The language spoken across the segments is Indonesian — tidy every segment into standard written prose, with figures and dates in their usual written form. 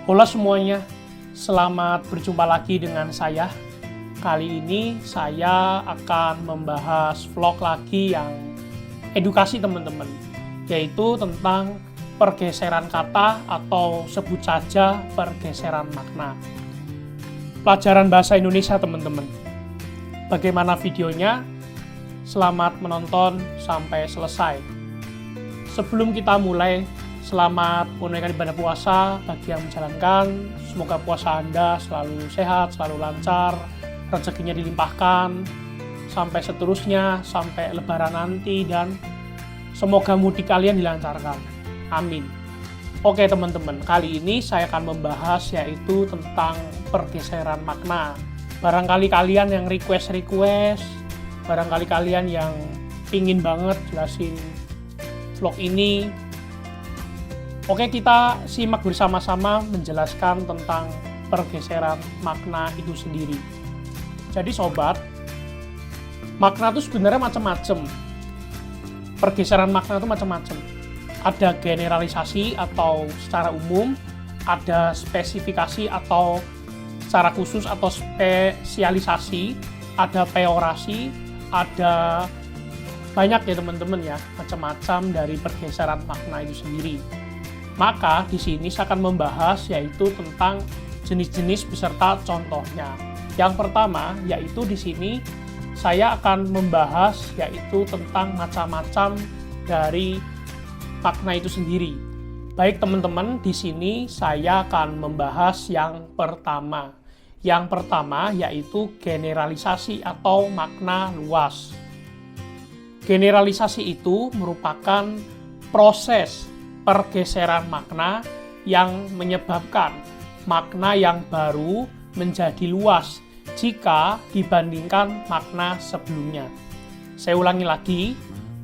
Halo semuanya, selamat berjumpa lagi dengan saya. Kali ini saya akan membahas vlog lagi yang edukasi teman-teman, yaitu tentang pergeseran kata atau sebut saja pergeseran makna. Pelajaran bahasa Indonesia teman-teman. Bagaimana videonya? Selamat menonton sampai selesai. Sebelum kita mulai, selamat menunaikan ibadah puasa bagi yang menjalankan. Semoga puasa Anda selalu sehat, selalu lancar, rezekinya dilimpahkan, sampai seterusnya, sampai lebaran nanti, dan semoga mudik kalian dilancarkan. Amin. Oke teman-teman, kali ini saya akan membahas yaitu tentang pergeseran makna. Barangkali kalian yang request, barangkali kalian yang pingin banget jelasin vlog ini. Oke, kita simak bersama-sama menjelaskan tentang pergeseran makna itu sendiri. Jadi sobat, makna itu sebenarnya macam-macam. Pergeseran makna itu macam-macam. Ada generalisasi atau secara umum, ada spesifikasi atau secara khusus atau spesialisasi, ada peorasi, ada banyak ya teman-teman ya, macam-macam dari pergeseran makna itu sendiri. Maka di sini saya akan membahas yaitu tentang jenis-jenis beserta contohnya. Yang pertama yaitu di sini saya akan membahas yaitu tentang macam-macam dari makna itu sendiri. Baik teman-teman, di sini saya akan membahas yang pertama. Yang pertama yaitu generalisasi atau makna luas. Generalisasi itu merupakan proses pergeseran makna yang menyebabkan makna yang baru menjadi luas jika dibandingkan makna sebelumnya. Saya ulangi lagi,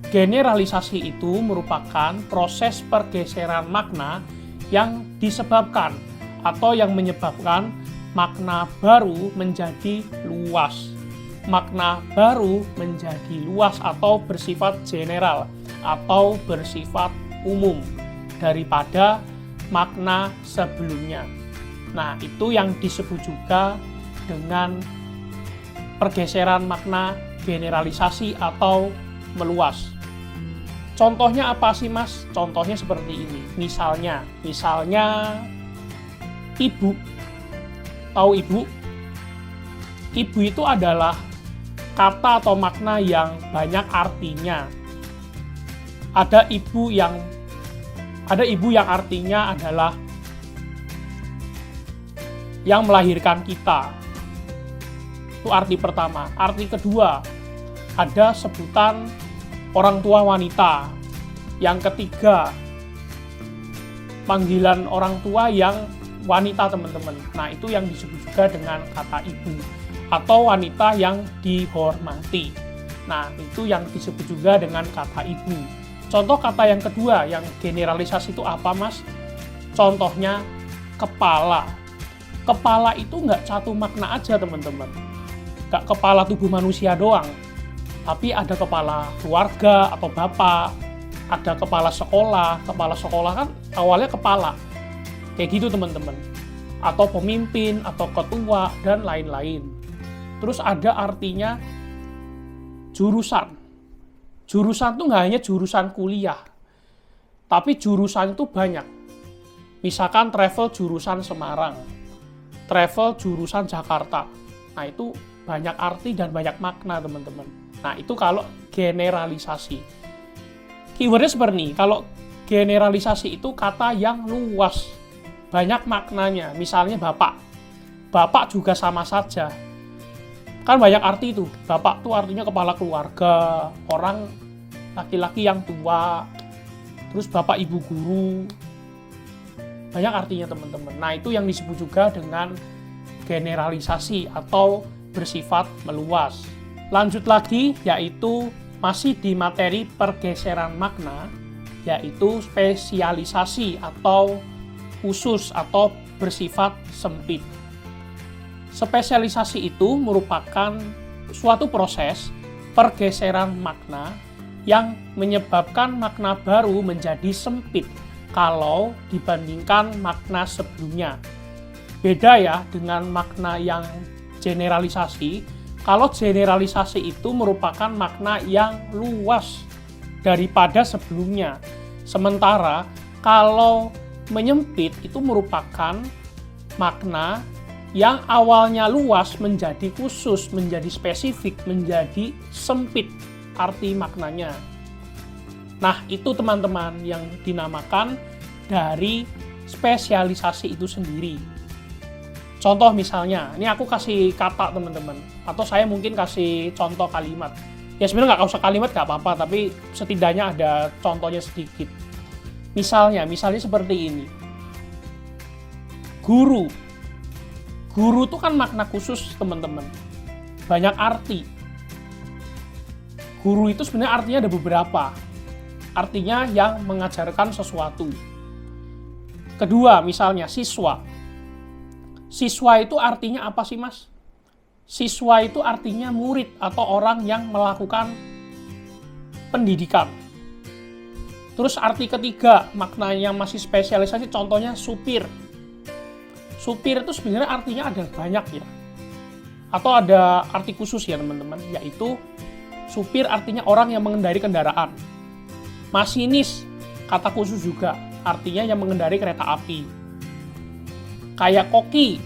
generalisasi itu merupakan proses pergeseran makna yang disebabkan atau yang menyebabkan makna baru menjadi luas. Makna baru menjadi luas atau bersifat general atau bersifat umum daripada makna sebelumnya. Nah, itu yang disebut juga dengan pergeseran makna generalisasi atau meluas. Contohnya apa sih Mas? Contohnya seperti ini. Misalnya ibu. Tahu ibu? Ibu itu adalah kata atau makna yang banyak artinya. Ada ibu yang artinya adalah yang melahirkan kita. Itu arti pertama. Arti kedua, ada sebutan orang tua wanita. Yang ketiga, panggilan orang tua yang wanita teman-teman. Nah, itu yang disebut juga dengan kata ibu. Atau wanita yang dihormati. Nah, itu yang disebut juga dengan kata ibu. Contoh kata yang kedua, yang generalisasi itu apa Mas? Contohnya kepala. Kepala itu nggak satu makna aja teman-teman. Nggak kepala tubuh manusia doang. Tapi ada kepala keluarga atau bapak. Ada kepala sekolah. Kepala sekolah kan awalnya kepala. Kayak gitu teman-teman. Atau pemimpin, atau ketua, dan lain-lain. Terus ada artinya jurusan. Jurusan itu nggak hanya jurusan kuliah, tapi jurusan itu banyak. Misalkan travel jurusan Semarang, travel jurusan Jakarta. Nah, itu banyak arti dan banyak makna, teman-teman. Nah, itu kalau generalisasi. Keywordnya seperti ini, kalau generalisasi itu kata yang luas, banyak maknanya. Misalnya bapak. Bapak juga sama saja. Kan banyak arti itu. Bapak itu artinya kepala keluarga, orang laki-laki yang tua, terus bapak ibu guru. Banyak artinya teman-teman. Nah, itu yang disebut juga dengan generalisasi atau bersifat meluas. Lanjut lagi, yaitu masih di materi pergeseran makna, yaitu spesialisasi atau khusus atau bersifat sempit. Spesialisasi itu merupakan suatu proses pergeseran makna yang menyebabkan makna baru menjadi sempit kalau dibandingkan makna sebelumnya. Beda ya dengan makna yang generalisasi. Kalau generalisasi itu merupakan makna yang luas daripada sebelumnya. Sementara kalau menyempit itu merupakan makna yang awalnya luas menjadi khusus, menjadi spesifik, menjadi sempit arti maknanya. Nah, itu teman-teman yang dinamakan dari spesialisasi itu sendiri. Contoh misalnya, ini aku kasih kata teman-teman, atau saya mungkin kasih contoh kalimat. Ya sebenarnya nggak usah kalimat nggak apa-apa, tapi setidaknya ada contohnya sedikit. Misalnya seperti ini. Guru. Guru itu kan makna khusus teman-teman. Banyak arti. Guru itu sebenarnya artinya ada beberapa. Artinya yang mengajarkan sesuatu. Kedua, misalnya siswa. Siswa itu artinya apa sih, Mas? Siswa itu artinya murid atau orang yang melakukan pendidikan. Terus arti ketiga, maknanya masih spesialisasi, contohnya supir. Supir itu sebenarnya artinya ada banyak ya. Atau ada arti khusus ya teman-teman, yaitu supir artinya orang yang mengendarai kendaraan. Masinis, kata khusus juga, artinya yang mengendarai kereta api. Kayak koki,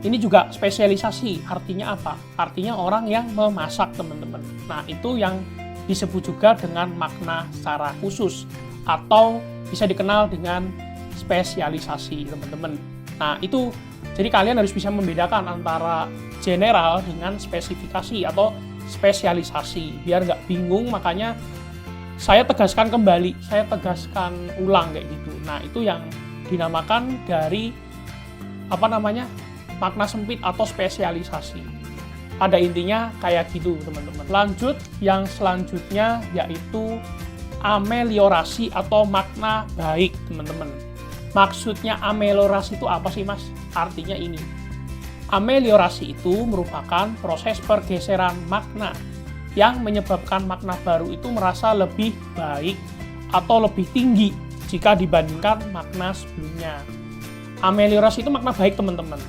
ini juga spesialisasi, artinya apa? Artinya orang yang memasak teman-teman. Nah itu yang disebut juga dengan makna secara khusus atau bisa dikenal dengan spesialisasi teman-teman. Nah itu, jadi kalian harus bisa membedakan antara general dengan spesifikasi atau spesialisasi biar nggak bingung. Makanya saya tegaskan kembali, saya tegaskan ulang kayak gitu. Nah itu yang dinamakan dari makna sempit atau spesialisasi. Pada intinya kayak gitu teman-teman. Lanjut yang selanjutnya yaitu ameliorasi atau makna baik teman-teman. Maksudnya ameliorasi itu apa sih Mas? Artinya ini. Ameliorasi itu merupakan proses pergeseran makna yang menyebabkan makna baru itu merasa lebih baik atau lebih tinggi jika dibandingkan makna sebelumnya. Ameliorasi itu makna baik teman-teman.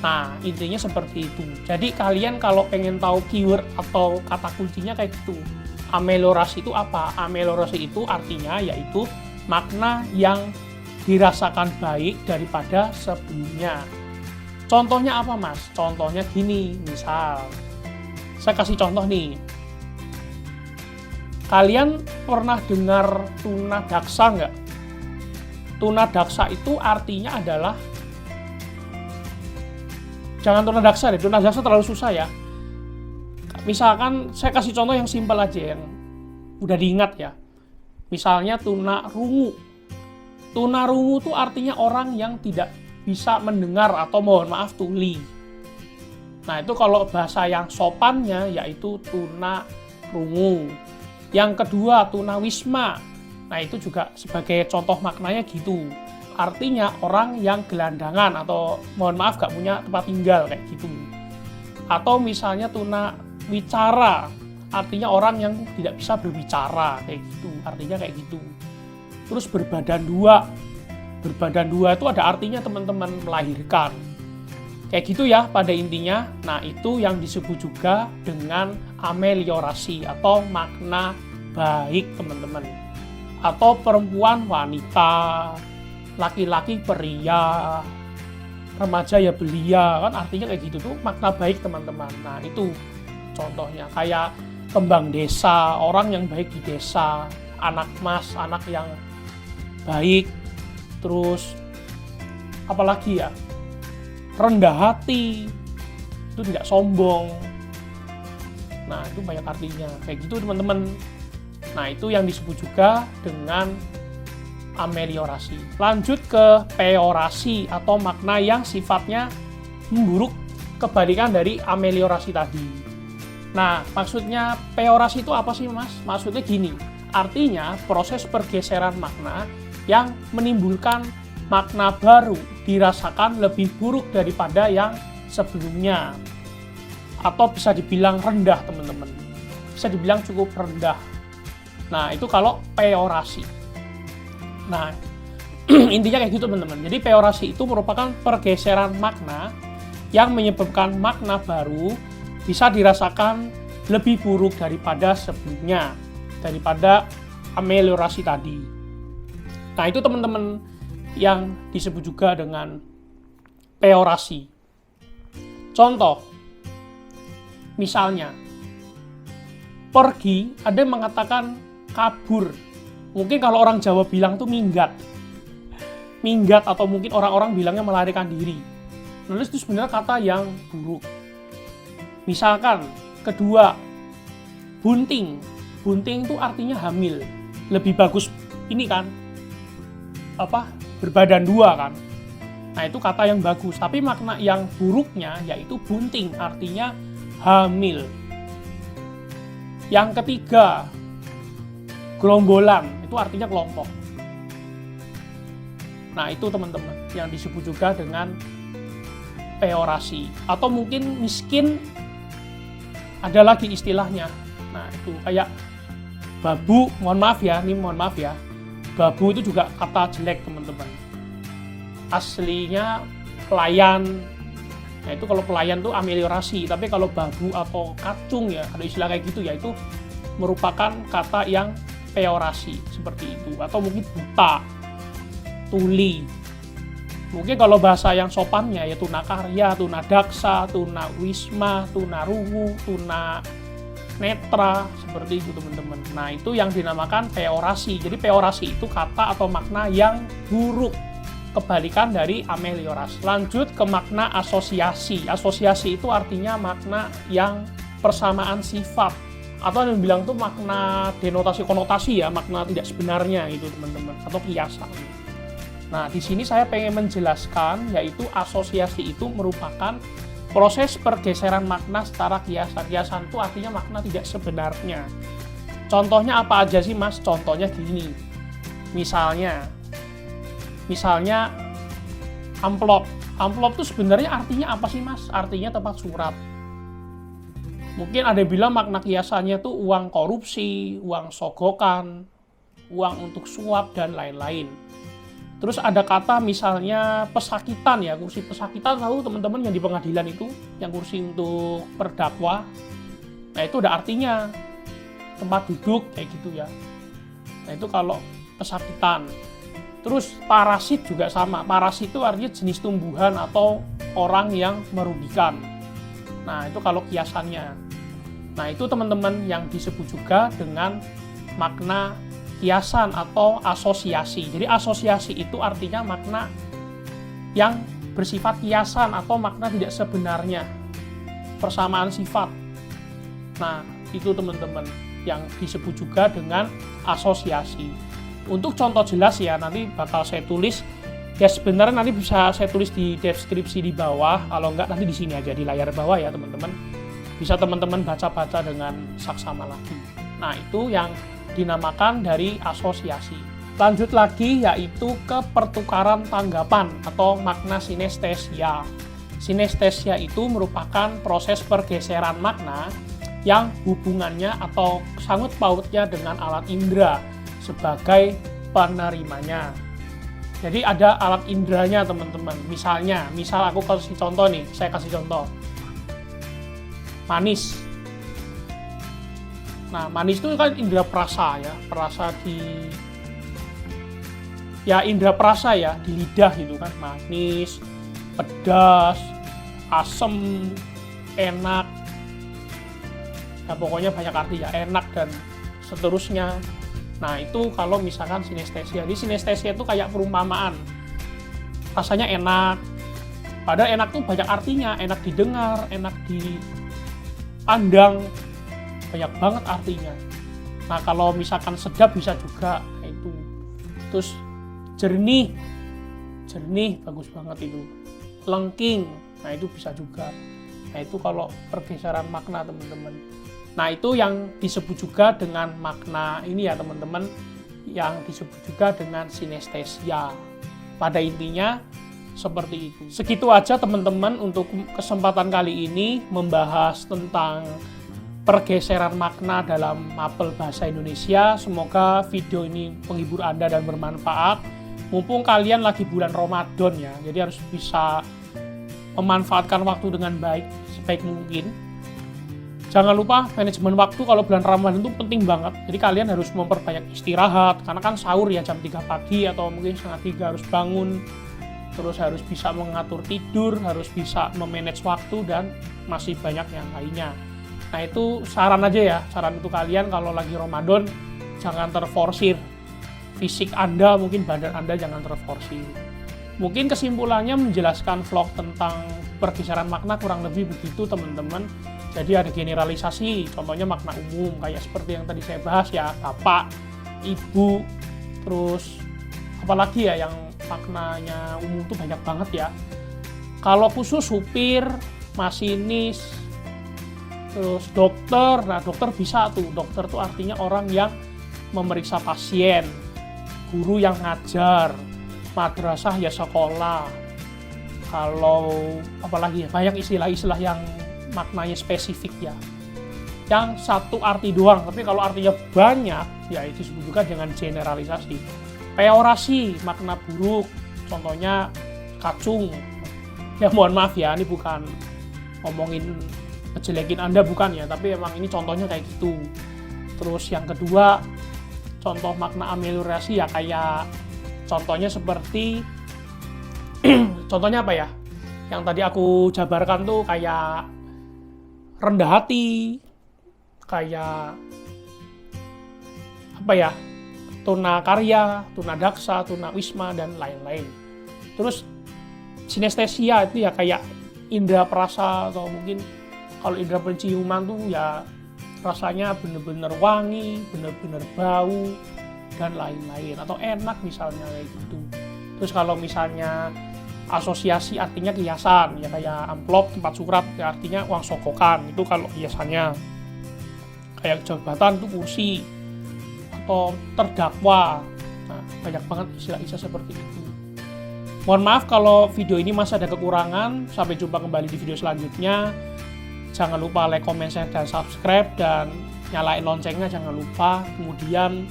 Nah intinya seperti itu. Jadi kalian kalau pengen tahu keyword atau kata kuncinya kayak gitu. Ameliorasi itu apa? Ameliorasi itu artinya yaitu makna yang dirasakan baik daripada sebelumnya. Contohnya apa Mas? Contohnya gini, misal saya kasih contoh nih. Kalian pernah dengar tuna daksa nggak? Tuna daksa itu artinya adalah, jangan tuna daksa deh, tuna daksa terlalu susah ya. Misalkan saya kasih contoh yang simpel aja, yang udah diingat ya. Misalnya tuna rungu. Tuna rungu itu artinya orang yang tidak bisa mendengar atau mohon maaf tuli. Nah itu kalau bahasa yang sopannya yaitu tuna rungu. Yang kedua tuna wisma. Nah itu juga sebagai contoh maknanya gitu. Artinya orang yang gelandangan atau mohon maaf gak punya tempat tinggal kayak gitu. Atau misalnya tuna wicara, artinya orang yang tidak bisa berbicara kayak gitu. Artinya kayak gitu. Terus berbadan dua. Berbadan dua itu ada artinya teman-teman melahirkan. Kayak gitu ya pada intinya. Nah itu yang disebut juga dengan ameliorasi atau makna baik teman-teman. Atau perempuan wanita, laki-laki pria, remaja ya belia, kan artinya kayak gitu tuh makna baik teman-teman. Nah itu contohnya kayak kembang desa, orang yang baik di desa, anak mas, anak yang baik. Terus apalagi ya, rendah hati, itu tidak sombong. Nah itu banyak artinya kayak gitu teman-teman. Nah itu yang disebut juga dengan ameliorasi. Lanjut ke peorasi atau makna yang sifatnya memburuk, kebalikan dari ameliorasi tadi. Nah maksudnya peorasi itu apa sih Mas? Maksudnya gini, artinya proses pergeseran makna yang menimbulkan makna baru dirasakan lebih buruk daripada yang sebelumnya. Atau bisa dibilang rendah teman-teman. Bisa dibilang cukup rendah. Nah, itu kalau peorasi. Nah, Intinya kayak gitu teman-teman. Jadi peorasi itu merupakan pergeseran makna yang menyebabkan makna baru bisa dirasakan lebih buruk daripada sebelumnya, daripada ameliorasi tadi. Nah, itu teman-teman yang disebut juga dengan peorasi. Contoh, misalnya, pergi, ada yang mengatakan kabur. Mungkin kalau orang Jawa bilang tuh minggat. Minggat, atau mungkin orang-orang bilangnya melarikan diri. Nah, itu sebenarnya kata yang buruk. Misalkan, kedua, bunting. Bunting itu artinya hamil. Lebih bagus ini kan, berbadan dua kan. Nah, itu kata yang bagus. Tapi makna yang buruknya yaitu bunting, artinya hamil. Yang ketiga, gerombolan, itu artinya kelompok. Nah, itu teman-teman yang disebut juga dengan peorasi. Atau mungkin miskin, ada lagi istilahnya. Nah, itu kayak babu, mohon maaf ya, babu itu juga kata jelek teman-teman. Aslinya pelayan. Nah, itu kalau pelayan tuh ameliorasi, tapi kalau babu atau kacung ya, ada istilah kayak gitu ya, itu merupakan kata yang peorasi seperti itu. Atau mungkin buta, tuli. Mungkin kalau bahasa yang sopannya ya tunakarya, tunadaksa, tunawisma, tunarungu, tunanetra, seperti itu teman-teman. Nah, itu yang dinamakan peorasi. Jadi peorasi itu kata atau makna yang buruk, kebalikan dari ameliorasi. Lanjut ke makna asosiasi. Asosiasi itu artinya makna yang persamaan sifat, atau yang bilang tuh makna denotasi konotasi ya, makna tidak sebenarnya itu teman-teman, atau kiasan. Nah, di sini saya pengen menjelaskan yaitu asosiasi itu merupakan proses pergeseran makna secara kiasan. Kiasan itu artinya makna tidak sebenarnya. Contohnya apa aja sih, Mas? Contohnya gini. Misalnya amplop. Amplop itu sebenarnya artinya apa sih, Mas? Artinya tempat surat. Mungkin ada yang bilang makna kiasannya tuh uang korupsi, uang sogokan, uang untuk suap, dan lain-lain. Terus ada kata misalnya pesakitan ya, kursi pesakitan, tahu teman-teman yang di pengadilan itu, yang kursi untuk terdakwa. Nah, itu ada artinya tempat duduk kayak gitu ya. Nah, itu kalau pesakitan. Terus parasit juga sama. Parasit itu artinya jenis tumbuhan atau orang yang merugikan. Nah, itu kalau kiasannya. Nah, itu teman-teman yang disebut juga dengan makna kiasan atau asosiasi. Jadi asosiasi itu artinya makna yang bersifat kiasan atau makna tidak sebenarnya, persamaan sifat. Nah, itu teman-teman yang disebut juga dengan asosiasi. Untuk contoh jelas ya, nanti bakal saya tulis. Ya sebenarnya nanti bisa saya tulis di deskripsi di bawah. Kalau enggak nanti di sini aja di layar bawah ya teman-teman. Bisa teman-teman baca-baca dengan saksama lagi. Nah, itu yang dinamakan dari asosiasi. Lanjut lagi yaitu ke pertukaran tanggapan atau makna sinestesia. Sinestesia itu merupakan proses pergeseran makna yang hubungannya atau sangkut pautnya dengan alat indera sebagai penerimanya. Jadi ada alat inderanya teman-teman. Misal aku kasih contoh nih, saya kasih contoh. Manis. Nah, manis itu kan indera perasa ya, indera perasa ya, di lidah gitu kan, manis, pedas, asem, enak. Nah, pokoknya banyak arti ya, enak dan seterusnya. Nah, itu kalau misalkan sinestesia. Di sinestesia itu kayak perumpamaan. Rasanya enak. Padahal enak tuh banyak artinya, enak didengar, enak dipandang. Banyak banget artinya. Nah, kalau misalkan sedap bisa juga itu. Terus jernih bagus banget itu. Lengking, nah itu bisa juga. Nah, itu kalau pergeseran makna teman-teman. Nah, itu yang disebut juga dengan makna ini ya teman-teman, yang disebut juga dengan sinestesia. Pada intinya seperti itu. Segitu aja teman-teman untuk kesempatan kali ini membahas tentang pergeseran makna dalam mapel bahasa Indonesia. Semoga video ini menghibur Anda dan bermanfaat. mumpung kalian lagi bulan Ramadan ya, jadi harus bisa memanfaatkan waktu dengan baik sebaik mungkin. Jangan lupa manajemen waktu kalau bulan Ramadan itu penting banget. Jadi kalian harus memperbanyak istirahat, karena kan sahur ya jam 3 pagi atau mungkin setengah 3 harus bangun. Terus harus bisa mengatur tidur, harus bisa memanage waktu, dan masih banyak yang lainnya. Nah itu saran aja ya, saran untuk kalian kalau lagi Ramadan jangan terforsir. Fisik Anda, mungkin badan Anda jangan terforsir. Mungkin kesimpulannya menjelaskan vlog tentang pergeseran makna kurang lebih begitu teman-teman. Jadi ada generalisasi, contohnya makna umum, kayak seperti yang tadi saya bahas ya, bapak, ibu, terus apalagi ya yang maknanya umum itu banyak banget ya. Kalau khusus supir, masinis, terus dokter, nah dokter bisa tuh, dokter tuh artinya orang yang memeriksa pasien, guru yang ngajar, madrasah ya sekolah. Kalau apalagi ya, banyak istilah-istilah yang maknanya spesifik ya, yang satu arti doang, tapi kalau artinya banyak ya itu disebut juga dengan generalisasi. Peorasi, makna buruk, contohnya kacung. Ya mohon maaf ya, ini bukan ngomongin ngejelekin Anda, bukan ya, tapi emang ini contohnya kayak gitu. Terus yang kedua, contoh makna ameliorasi ya kayak contohnya seperti contohnya apa ya, yang tadi aku jabarkan tuh kayak rendah hati, kayak apa ya, tuna karya, tuna daksa, tuna wisma, dan lain-lain. Terus sinestesia itu ya kayak indera perasa, atau mungkin kalau indera penciuman tuh ya rasanya bener-bener wangi, bener-bener bau, dan lain-lain, atau enak misalnya kayak gitu. Terus kalau misalnya asosiasi artinya hiasan ya, kayak amplop, tempat surat ya artinya uang sokokan, itu kalau hiasannya. Kayak jabatan itu kursi atau terdakwa. Nah, banyak banget istilah-istilah seperti itu. Mohon maaf kalau video ini masih ada kekurangan. Sampai jumpa kembali di video selanjutnya. Jangan lupa like, comment, share, dan subscribe, dan nyalain loncengnya jangan lupa. Kemudian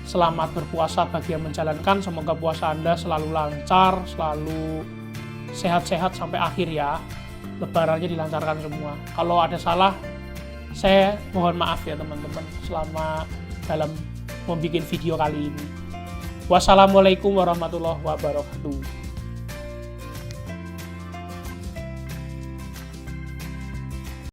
selamat berpuasa bagi yang menjalankan. Semoga puasa Anda selalu lancar, selalu sehat-sehat sampai akhir ya. Lebarannya dilancarkan semua. Kalau ada salah, saya mohon maaf ya teman-teman selama dalam membuat video kali ini. Wassalamualaikum warahmatullahi wabarakatuh.